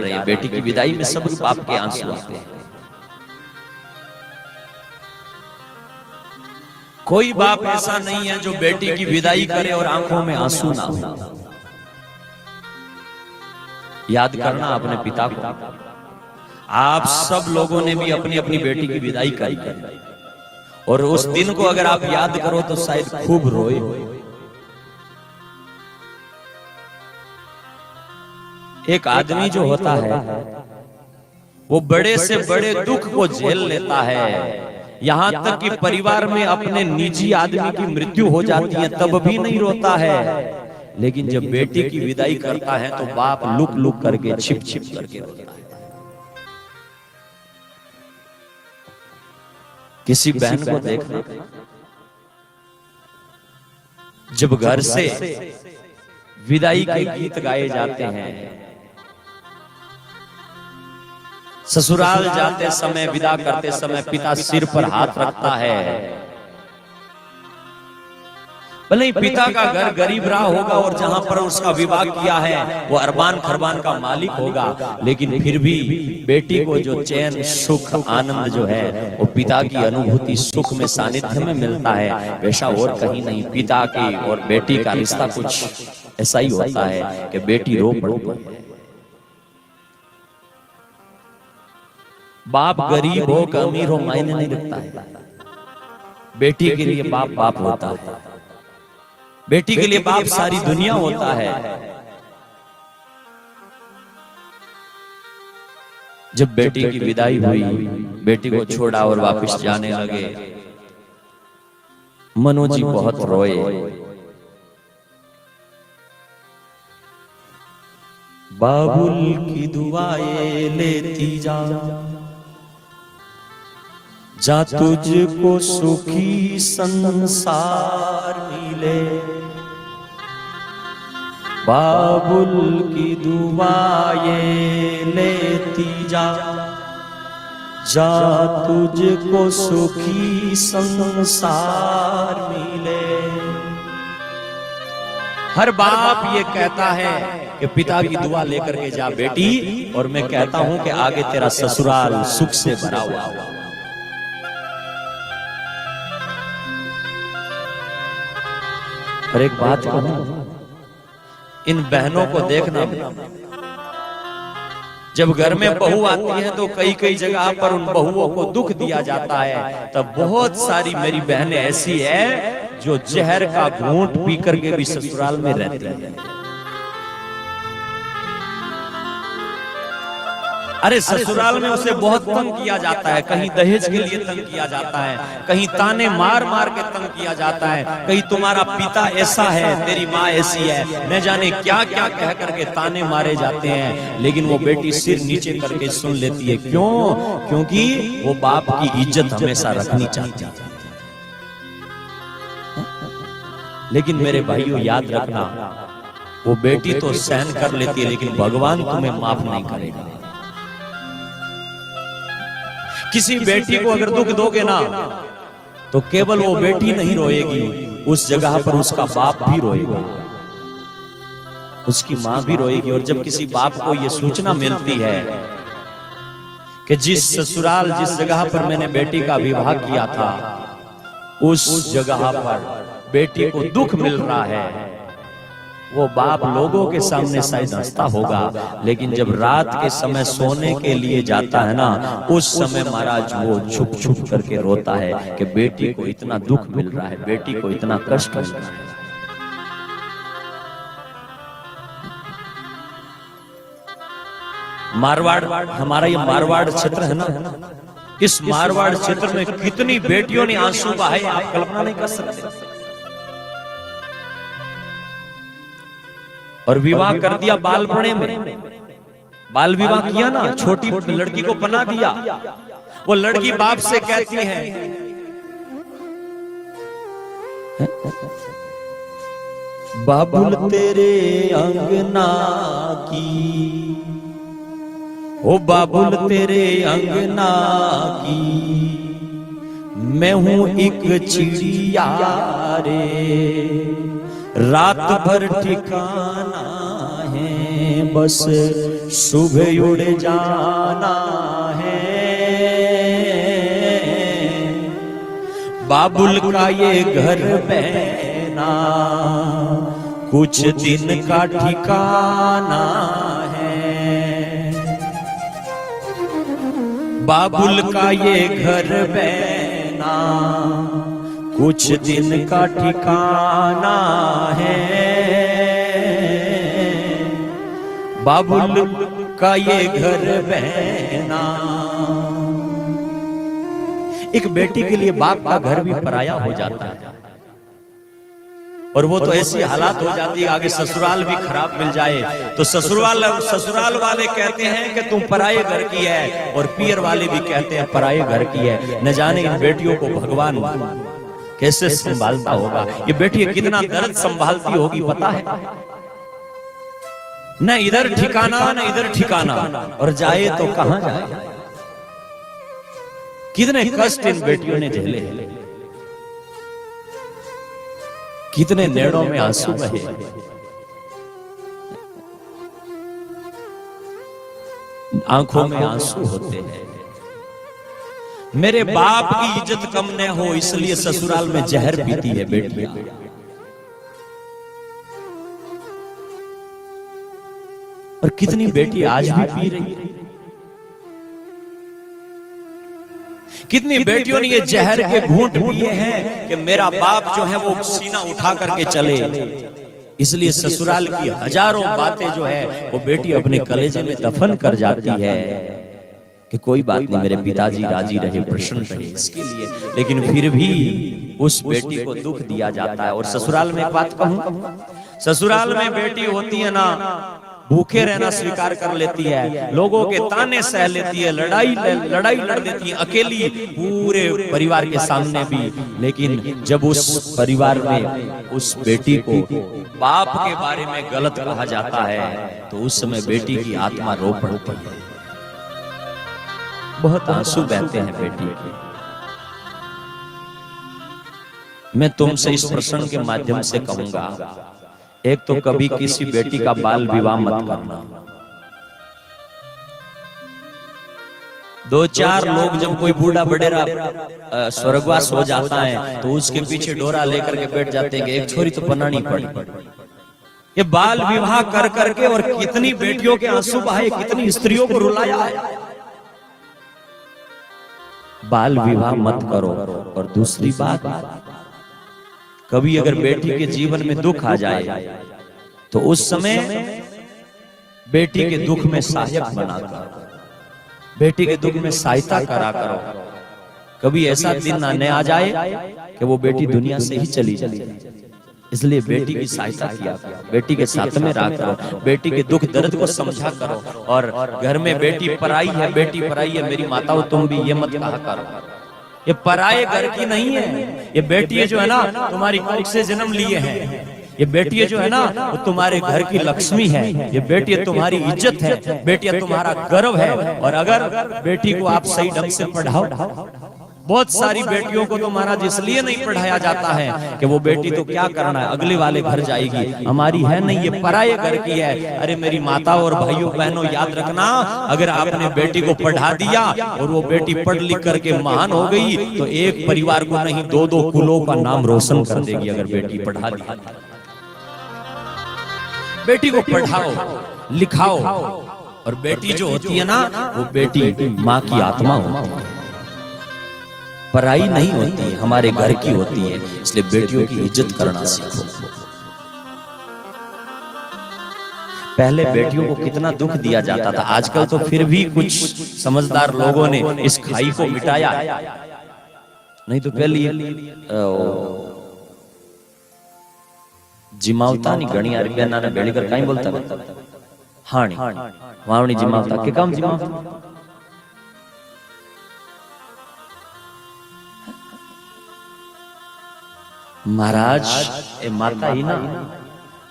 रहे हैं। बेटी की विदाई में सब बाप के आंसू आते हैं। कोई बाप ऐसा नहीं है जो बेटी की विदाई करे और आंखों में आंसू ना हो। याद करना अपने पिता को। आप सब लोगों ने भी अपनी अपनी बेटी की विदाई करी, और उस दिन को अगर आप याद करो तो शायद खूब रोए। एक आदमी जो होता है वो बड़े से बड़े दुख को झेल लेता है, यहां तक कि परिवार में अपने निजी आदमी की मृत्यु हो जाती है तब भी नहीं रोता है। लेकिन जब बेटी की विदाई करता है तो बाप लुक लुक करके छिप छिप करके रोता है। किसी बहन को देखना, जब घर से विदाई के गीत गाए जाते हैं, ससुराल जाते समय, विदा करते समय पिता सिर पर हाथ रखता है। भले ही पिता का घर गरीब रहा होगा और जहां पर उसका विवाह किया है वो अरबान खरबान का मालिक होगा, लेकिन फिर भी बेटी को जो चैन सुख आनंद जो है वो पिता की अनुभूति सुख में सानिध्य में मिलता है, वैसा और कहीं नहीं। पिता की और बेटी का रिश्ता कुछ ऐसा ही होता है कि बेटी रो पड़ती है। बाप गरीब हो कि अमीर हो मायने नहीं रखता है, बेटी के लिए बाप बाप होता है। बेटी के लिए बाप सारी दुनिया होता है। जब बेटी की विदाई हुई, बेटी को छोड़ा और वापस जाने लगे, मनु जी बहुत रोए। बाबुल की दुआएं लेती जा, जा तुझको सुखी संसार मिले। बाबुल की दुआएं लेती जा, जा तुझको सुखी संसार मिले। हर बाप ये कहता है कि पिता की दुआ लेकर के जा बेटी, और मैं कहता हूं कि आगे तेरा ससुराल सुख से भरा हुआ होगा। और एक बात कहूं, इन बहनों को देखना, जब घर में बहू आती है तो कई कई जगह पर उन बहुओं को दुख दिया जाता है। तब बहुत सारी मेरी बहनें ऐसी है जो जहर का घूंट पी करके भी ससुराल में रहती है। अरे ससुराल में उसे बहुत तंग किया जाता है, कहीं दहेज के लिए तंग किया जाता है, कहीं ताने मार मार के तंग किया जाता है, कहीं तुम्हारा पिता ऐसा है, तेरी माँ ऐसी है, न जाने क्या क्या कह करके ताने मारे जाते हैं। लेकिन वो बेटी सिर नीचे करके सुन लेती है। क्यों? क्योंकि वो बाप की इज्जत हमेशा रखनी चाहती है। लेकिन मेरे भाइयों याद रखना, वो बेटी तो सहन कर लेती है लेकिन भगवान तुम्हें माफ नहीं करेगा। किसी बेटी को अगर दुख दोगे ना तो केवल वो बेटी नहीं रोएगी, उस जगह पर उसका बाप भी रोएगा, उसकी मां भी रोएगी। और जब किसी बाप को यह सूचना मिलती है कि जिस ससुराल, जिस जगह पर मैंने बेटी का विवाह किया था, उस जगह पर बेटी को दुख मिल रहा है, वो बाप लोगों के सामने शायद हंसता होगा, लेकिन जब रात के समय सोने के लिए जाता है ना, उस समय महाराज वो छुप छुप करके रोता है कि बेटी को इतना दुख मिल रहा है, बेटी को इतना कष्ट मिल रहा है। मारवाड़, हमारा ये मारवाड़ क्षेत्र है ना, इस मारवाड़ क्षेत्र में कितनी बेटियों ने आंसू बहाए, आप कल्पना नहीं कर सकते। और विवाह कर दिया बालपणे में, बाल विवाह किया ना, छोटी लड़की को बना दिया। वो लड़की बाप से कहती है, बाबुल तेरे अंगना की, ओ बाबुल तेरे अंगना की, मैं हूं एक चिड़िया रे, रात भर ठिकाना है, बस सुबह उड़ जाना है। बाबुल का ये घर बहना कुछ दिन का ठिकाना है। बाबुल का ये घर बहना कुछ दिन का ठिकाना है। बाबुल का ये घर बहना। एक बेटी के लिए बाप का घर भी पराया हो जाता है, और वो तो ऐसी हालात हो जाती है, आगे ससुराल भी खराब मिल जाए तो ससुराल वाले कहते हैं कि तुम पराये घर की है, और पियर वाले भी कहते हैं पराये घर की है। न जाने इन बेटियों को भगवान कैसे संभालता होगा। ये बेटी कितना दर्द संभालती होगी पता है। न इधर ठिकाना न इधर ठिकाना, और जाए तो कहां जाए। कितने कष्ट इन बेटियों ने झेले, कितने नेड़ों में आंसू बहे। आंखों में आंसू होते हैं। मेरे बाप की इज्जत कम न हो इसलिए ससुराल में जहर पीती है बेटियां। और कितनी बेटी आज भी पी रही है। कितनी बेटियों ने ये जहर के घूंट पिए हैं कि मेरा बाप जो है वो सीना उठा करके चले, इसलिए ससुराल की हजारों बातें जो है वो बेटी अपने कलेजे में दफन कर जाती है कि कोई बात नहीं, मेरे पिताजी राजी रहे, प्रसन्न रहे इसके लिए। लेकिन फिर भी उस बेटी को दुख दिया जाता है। और ससुराल में एक बात कहूं, ससुराल में बेटी होती है ना, भूखे रहना स्वीकार कर लेती है, लोगों के ताने सह लेती है, लड़ाई लड़ देती है अकेली पूरे परिवार के सामने भी। लेकिन जब उस परिवार में उस बेटी को बाप के बारे में गलत कहा जाता है तो उस समय बेटी की आत्मा रो पड़ती है, बहुत आंसू बहते हैं बेटी के। मैं तुमसे इस प्रसंग के माध्यम से कहूंगा, एक तो कभी किसी बेटी का बाल विवाह मत करना। दो चार लोग जब कोई बूढ़ा बड़ेरा स्वर्गवास हो जाता है तो उसके पीछे डोरा लेकर के बैठ जाते हैं कि एक छोरी तो बनानी पड़ी। ये बाल विवाह कर करके और कितनी बेटियों के आंसू बहाए, कितनी स्त्रियों को रुलाया है। बाल विवाह मत करो। और दूसरी बात, कभी अगर बेटी के जीवन में दुख आ जाए तो उस समय बेटी के दुख में सहायक बना करो, बेटी के दुख में सहायता करा करो। कभी ऐसा दिन न आ जाए कि वो बेटी दुनिया से ही चली जाए, इसलिए बेटी की सहायता किया करो, बेटी के साथ में रहा करो, बेटी के दुख दर्द को समझा करो। और घर में बेटी पराई है, बेटी पराई है, मेरी माताओं तुम भी ये मत कहा करो। ये पराये घर की नहीं है, ये बेटी जो है ना तुम्हारी कोख से जन्म लिए हैं। ये बेटी जो है ना वो तुम्हारे घर की लक्ष्मी है, ये बेटी तुम्हारी इज्जत है, बेटी तुम्हारा गर्व है। और अगर बेटी को आप सही ढंग से पढ़ाओ, बहुत सारी बेटियों को तो महाराज इसलिए नहीं पढ़ाया जाता है कि वो बेटी तो क्या करना है, अगले वाले घर जाएगी, हमारी है नहीं, ये पराये घर की है। अरे मेरी माता और भाइयों बहनों याद रखना, अगर आपने बेटी को पढ़ा दिया और वो बेटी पढ़ लिख करके महान हो गई तो एक परिवार को नहीं दो दो कुलों का नाम रोशन कर देगी। अगर बेटी पढ़ा दी, बेटी को पढ़ाओ लिखाओ। और बेटी जो होती है ना वो बेटी माँ की आत्मा होती है, पराई नहीं होती है, हमारे घर की होती है। इसलिए बेटियों की इज्जत करना सीखो। पहले बेटियों को कितना दुख दिया जाता था, आजकल तो फिर भी कुछ समझदार लोगों ने इस खाई को मिटाया। नहीं तो पहले जिमावता नहीं गणिया रुपया ना बेड़ी कर कहीं बोलता हाणी वावणी जिमावता के काम जिमावता। महाराज ए माता ही ना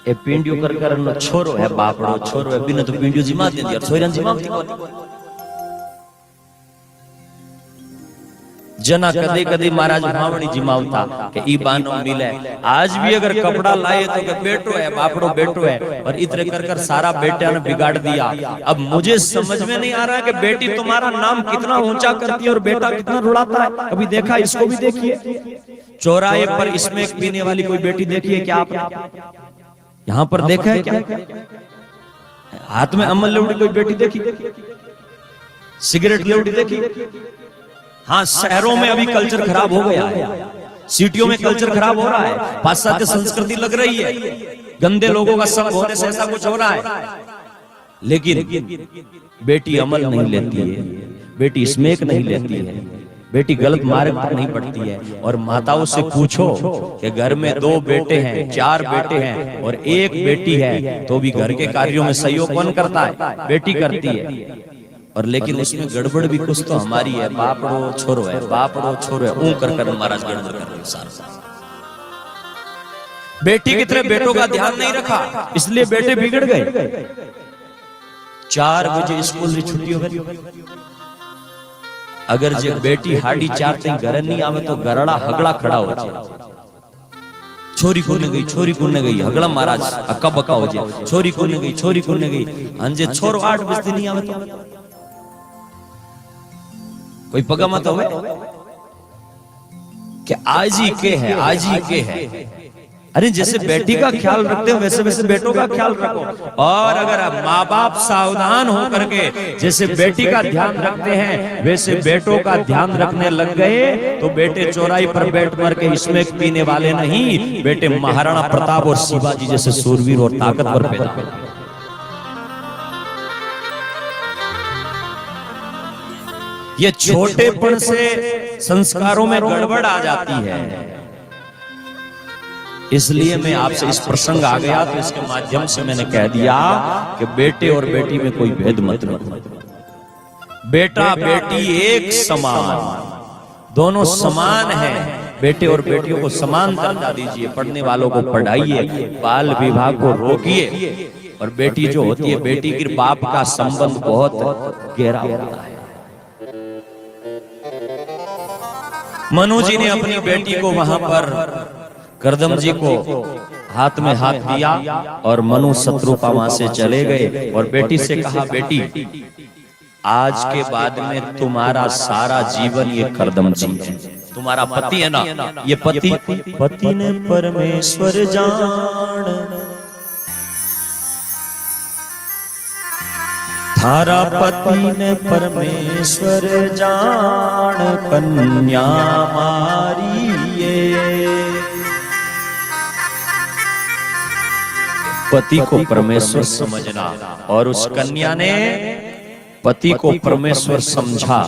ए पिंडियो कर कर न छोरो है बापड़ो छोरो है बिना तो पिंडियो जिमा दे दिया छोरन जिमावती को जना कदे कदे महाराज भावनी जिमावता कि ई बानो मिले। आज भी अगर कपड़ा लाए तो कि बेटो है, बापड़ो बेटो है, और इतने कर कर सारा बेटा ने बिगाड़ दिया। अब मुझे समझ में नहीं आ रहा कि बेटी तुम्हारा नाम कितना ऊंचा करती है और बेटा कितना रुलाता है। कभी देखा? इसको भी देखिए, चौराहे पर इसमें पीने वाली कोई बेटी देखिए क्या आपने? यहाँ पर देखा है क्या? हाथ में अमल लेवड़ी कोई बेटी देखी? सिगरेट लेवड़ी देखी? हाँ, शहरों में अभी कल्चर खराब हो गया है, सिटियों में कल्चर खराब हो रहा है, पाश्चात्य संस्कृति लग रही है, गंदे लोगों का संग होने से ऐसा कुछ हो रहा है। लेकिन बेटी अमल नहीं लेती है, बेटी स्मेक नहीं लेती है, बेटी गलत मार्ग पर नहीं बढ़ती है। और माताओं से पूछो कि घर में 2 बेटे हैं, 4 बेटे हैं और 1 बेटी है, तो भी घर के कार्यों में सहयोग कौन करता है? बेटी करती है। और लेकिन उसमें गड़बड़ भी कुछ तो हमारी है, बापड़ो छोरो है, बापड़ो छोरो है, ऊं कर महाराज गड़बड़ कर रहे सारा। बेटी की तरह बेटों का ध्यान नहीं रखा, इसलिए बेटे बिगड़ गए। 4 बजे स्कूल की छुट्टी हो गई, अगर जे बेटी हाडी 4 तक घर नहीं आवे तो गरड़ा हगड़ा खड़ा हो जाए। छोरी कोने गई, छोरी कोने गई, हगड़ा महाराज अक्का बक्का हो जाए। छोरी कोने गई, छोरी कोने गई, अंजे छोरो 8 बजे नहीं आवे तो कोई पगा मत होवे कि आज ही के है, आज ही के है। अरे जैसे बेटी का ख्याल रखते हो वैसे वैसे बेटों का ख्याल रखो। और अगर माँ बाप सावधान होकर के जैसे बेटी का ध्यान रखते हैं वैसे बेटों का ध्यान रखने लग गए तो बेटे चौराही पर बैठ मर के इसमें पीने वाले नहीं, बेटे महाराणा प्रताप और शिवाजी जैसे सूरवीर और ताकतवर पैदा होंगे। ये छोटेपन से संस्कारों में गड़बड़ आ जाती है। इसलिए मैं आपसे इस प्रसंग आ गया तो इसके माध्यम से मैंने कह दिया कि बेटे और बेटी में कोई भेद मत रखो। बेटा बेटी एक समान, दोनों समान हैं। बेटे और बेटियों को समान दर्जा दीजिए, पढ़ने वालों को पढ़ाइए, बाल विवाह को रोकिए। और बेटी जो होती है, बेटी की बाप का संबंध बहुत गहरा होता है। मनु जी ने अपनी बेटी को वहां पर करदम जी को हाथ में हाथ दिया और मनु शत्रुपा वहां से चले गए और बेटी से कहा, बेटी आज के बाद में तुम्हारा सारा जीवन ये करदम जी है। तुम्हारा पति है ना, ये पति ने परमेश्वर जान, थारा पति ने परमेश्वर जान, कन्या मारी ये। पति को परमेश्वर समझना और उस कन्या ने पति को परमेश्वर समझा,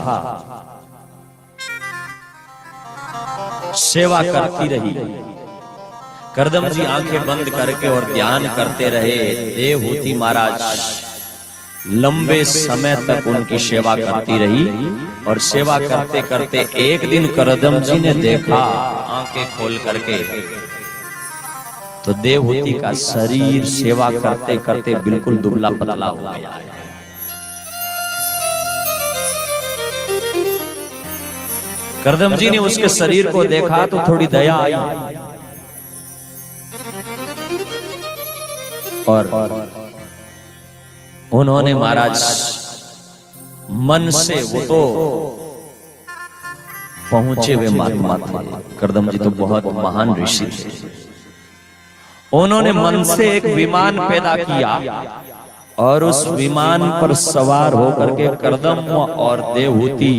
सेवा करती रही। करदम जी आंखें बंद करके और ध्यान करते रहे। देवहूति महाराज लंबे समय तक उनकी सेवा करती रही और सेवा करते करते एक दिन करदम जी ने देखा आंखें खोल करके तो देवहूति का शरीर सेवा करते करते बिल्कुल दुबला पतला हो गया है। करदम जी ने उसके शरीर को देखा तो थोड़ी दया आई और उन्होंने महाराज मन से, वो तो पहुंचे हुए महात्मा थे, करदम जी तो बहुत महान ऋषि थे, उन्होंने मन से एक विमान पैदा किया और उस विमान पर सवार होकर के करदम और देवहूति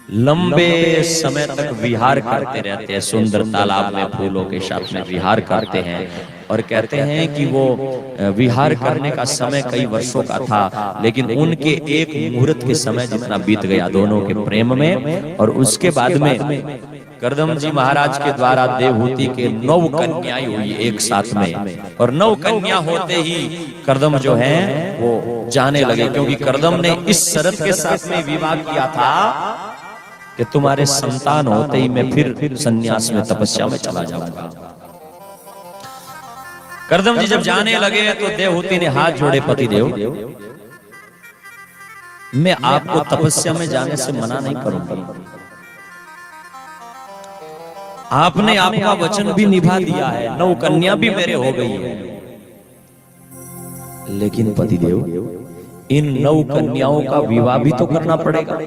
लंबे समय तक विहार करते रहते हैं। सुंदर तालाब में फूलों के साथ में विहार करते हैं और कहते हैं कि वो विहार करने का समय कई वर्षों का था, लेकिन उनके एक मुहूर्त के समय जितना बीत गया दोनों के प्रेम में। और उसके बाद में करदम जी महाराज के द्वारा देवहूति के 9 कन्याएं हुई एक साथ में, और 9 कन्या होते ही करदम जो है वो जाने लगे, क्योंकि करदम ने इस शर्त के साथ में विवाह किया था कि तुम्हारे संतान होते ही मैं फिर सन्यास में तपस्या में चला जाऊंगा। करदम जी जब जाने लगे तो देवहूति ने हाथ जोड़े, पति देव मैं आपको तपस्या में जाने से मना नहीं करूंगा, आपने आपका वचन भी निभा दिया है, 9 कन्या भी मेरे हो गई है, लेकिन पतिदेव इन 9 कन्याओं का विवाह भी तो करना पड़ेगा।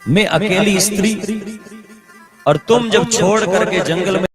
मैं अकेली स्त्री और तुम जब छोड़ करके जंगल में